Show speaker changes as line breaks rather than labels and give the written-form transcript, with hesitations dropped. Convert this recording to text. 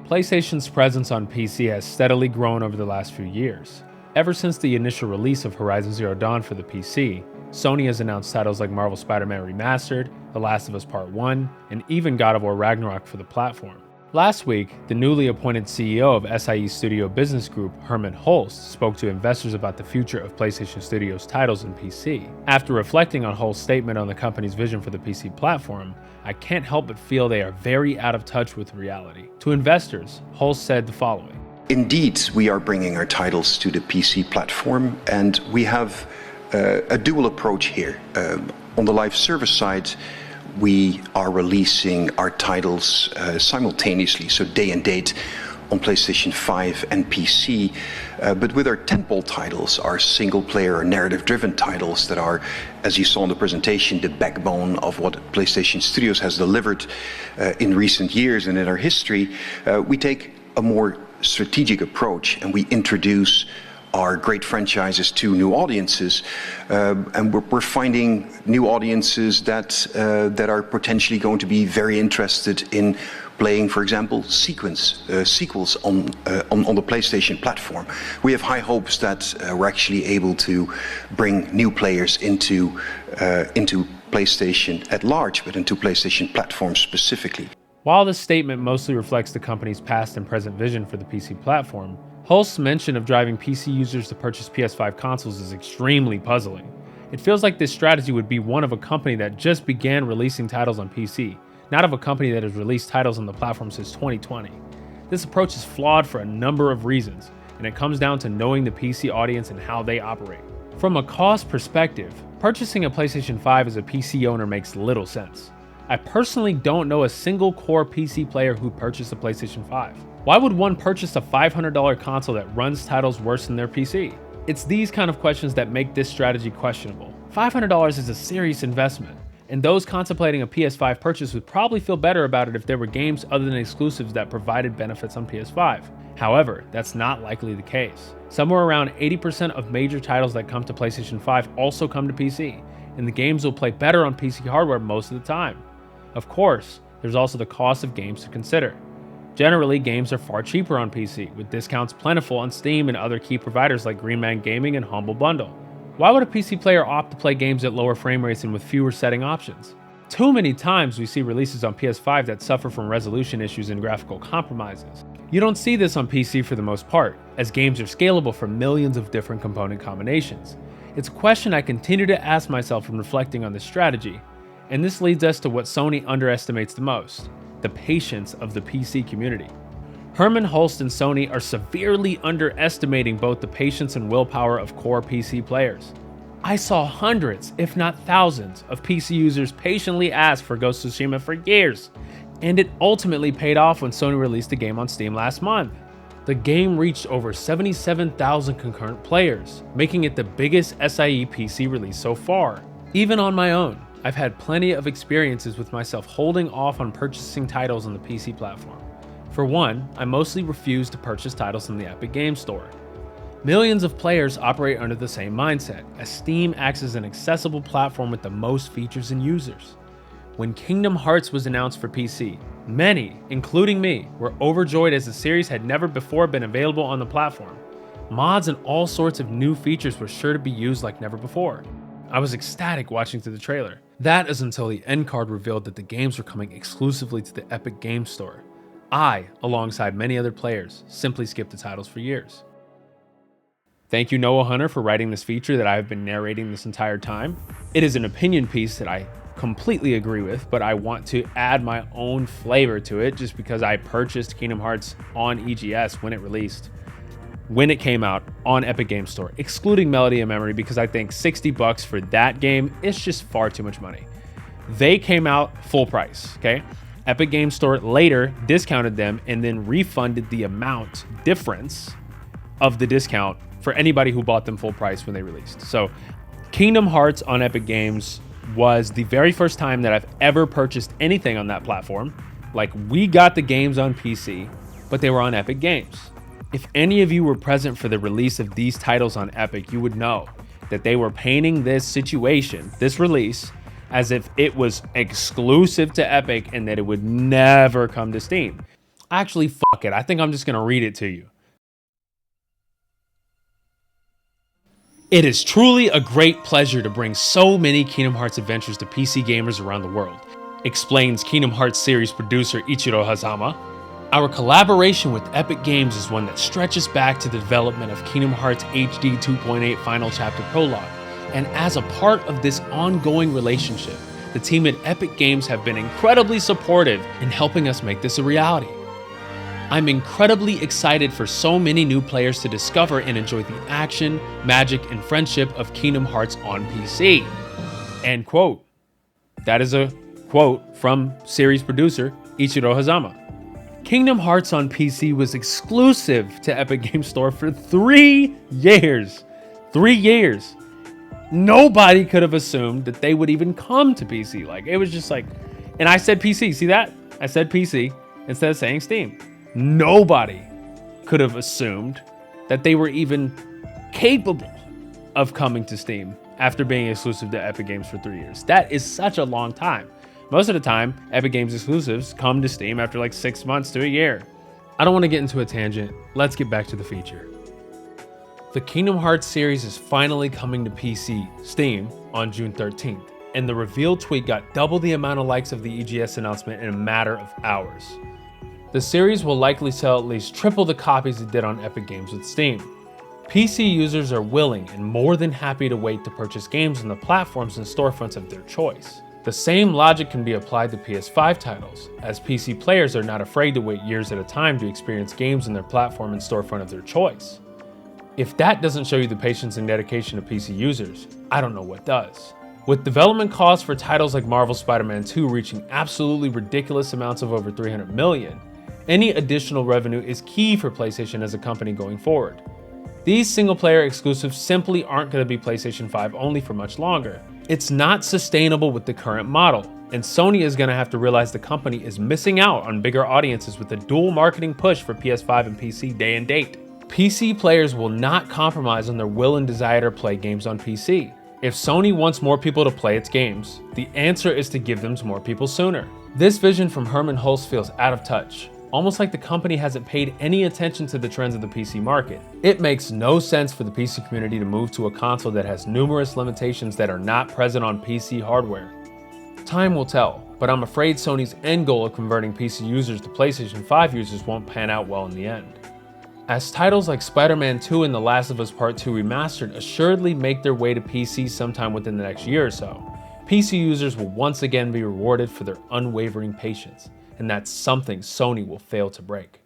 PlayStation's presence on PC has steadily grown over the last few years. Ever since the initial release of Horizon Zero Dawn for the PC, Sony has announced titles like Marvel Spider-Man Remastered, The Last of Us Part 1, and even God of War Ragnarok for the platform. Last week, the newly appointed CEO of SIE Studio Business Group, Herman Hulst, spoke to investors about the future of PlayStation Studios titles in PC. After reflecting on Hulst's statement on the company's vision for the PC platform, I can't help but feel they are very out of touch with reality. To investors, Hulst said the following.
Indeed, we are bringing our titles to the PC platform, and we have a dual approach here. On the live service side, we are releasing our titles simultaneously, so day and date, on PlayStation 5 and PC. But with our tentpole titles, our single-player or narrative-driven titles that are, as you saw in the presentation, the backbone of what PlayStation Studios has delivered in recent years and in our history, we take a more strategic approach and we introduce our great franchises to new audiences, and we're finding new audiences that are potentially going to be very interested in playing, for example, sequels on the PlayStation platform. We have high hopes that we're actually able to bring new players into PlayStation at large, but into PlayStation platforms specifically.
While this statement mostly reflects the company's past and present vision for the PC platform, Hulst's mention of driving PC users to purchase PS5 consoles is extremely puzzling. It feels like this strategy would be one of a company that just began releasing titles on PC, not of a company that has released titles on the platform since 2020. This approach is flawed for a number of reasons, and it comes down to knowing the PC audience and how they operate. From a cost perspective, purchasing a PlayStation 5 as a PC owner makes little sense. I personally don't know a single core PC player who purchased a PlayStation 5. Why would one purchase a $500 console that runs titles worse than their PC? It's these kind of questions that make this strategy questionable. $500 is a serious investment, and those contemplating a PS5 purchase would probably feel better about it if there were games other than exclusives that provided benefits on PS5. However, that's not likely the case. Somewhere around 80% of major titles that come to PlayStation 5 also come to PC, and the games will play better on PC hardware most of the time. Of course, there's also the cost of games to consider. Generally, games are far cheaper on PC, with discounts plentiful on Steam and other key providers like Green Man Gaming and Humble Bundle. Why would a PC player opt to play games at lower frame rates and with fewer setting options? Too many times we see releases on PS5 that suffer from resolution issues and graphical compromises. You don't see this on PC for the most part, as games are scalable for millions of different component combinations. It's a question I continue to ask myself when reflecting on this strategy, and this leads us to what Sony underestimates the most: the patience of the PC community. Herman Hulst and Sony are severely underestimating both the patience and willpower of core PC players. I saw hundreds, if not thousands, of PC users patiently ask for Ghost of Tsushima for years, and it ultimately paid off when Sony released the game on Steam last month. The game reached over 77,000 concurrent players, making it the biggest SIE PC release so far. Even on my own, I've had plenty of experiences with myself holding off on purchasing titles on the PC platform. For one, I mostly refuse to purchase titles in the Epic Games Store. Millions of players operate under the same mindset, as Steam acts as an accessible platform with the most features and users. When Kingdom Hearts was announced for PC, many, including me, were overjoyed as the series had never before been available on the platform. Mods and all sorts of new features were sure to be used like never before. I was ecstatic watching through the trailer. That is until the end card revealed that the games were coming exclusively to the Epic Games Store. I, alongside many other players, simply skipped the titles for years. Thank you, Noah Hunter, for writing this feature that I have been narrating this entire time. It is an opinion piece that I completely agree with, but I want to add my own flavor to it just because I purchased Kingdom Hearts on EGS when it came out on Epic Games Store, excluding Melody and Memory, because I think $60 for that game is just far too much money. They came out full price, okay? Epic Games Store later discounted them and then refunded the amount difference of the discount for anybody who bought them full price when they released. So Kingdom Hearts on Epic Games was the very first time that I've ever purchased anything on that platform. Like, we got the games on PC, but they were on Epic Games. If any of you were present for the release of these titles on Epic, you would know that they were painting this situation, this release, as if it was exclusive to Epic and that it would never come to Steam. Actually, fuck it. I think I'm just going to read it to you. It is truly a great pleasure to bring so many Kingdom Hearts adventures to PC gamers around the world, explains Kingdom Hearts series producer Ichiro Hazama. Our collaboration with Epic Games is one that stretches back to the development of Kingdom Hearts HD 2.8 Final Chapter Prologue, and as a part of this ongoing relationship, the team at Epic Games have been incredibly supportive in helping us make this a reality. I'm incredibly excited for so many new players to discover and enjoy the action, magic, and friendship of Kingdom Hearts on PC. End quote. That is a quote from series producer Ichiro Hazama. Kingdom Hearts on PC was exclusive to Epic Games Store for 3 years. 3 years. Nobody could have assumed that they would even come to PC. Like, it was just like, and I said PC, see that? I said PC instead of saying Steam. Nobody could have assumed that they were even capable of coming to Steam after being exclusive to Epic Games for 3 years. That is such a long time. Most of the time, Epic Games exclusives come to Steam after like 6 months to a year. I don't want to get into a tangent. Let's get back to the feature. The Kingdom Hearts series is finally coming to PC Steam on June 13th, and the reveal tweet got double the amount of likes of the EGS announcement in a matter of hours. The series will likely sell at least triple the copies it did on Epic Games with Steam. PC users are willing and more than happy to wait to purchase games on the platforms and storefronts of their choice. The same logic can be applied to PS5 titles, as PC players are not afraid to wait years at a time to experience games on their platform and storefront of their choice. If that doesn't show you the patience and dedication of PC users, I don't know what does. With development costs for titles like Marvel's Spider-Man 2 reaching absolutely ridiculous amounts of over $300 million, any additional revenue is key for PlayStation as a company going forward. These single-player exclusives simply aren't going to be PlayStation 5 only for much longer. It's not sustainable with the current model, and Sony is going to have to realize the company is missing out on bigger audiences with a dual marketing push for PS5 and PC day and date. PC players will not compromise on their will and desire to play games on PC. If Sony wants more people to play its games, the answer is to give them to more people sooner. This vision from Herman Hulst feels out of touch, almost like the company hasn't paid any attention to the trends of the PC market. It makes no sense for the PC community to move to a console that has numerous limitations that are not present on PC hardware. Time will tell, but I'm afraid Sony's end goal of converting PC users to PlayStation 5 users won't pan out well in the end. As titles like Spider-Man 2 and The Last of Us Part 2 Remastered assuredly make their way to PC sometime within the next year or so, PC users will once again be rewarded for their unwavering patience, and that's something Sony will fail to break.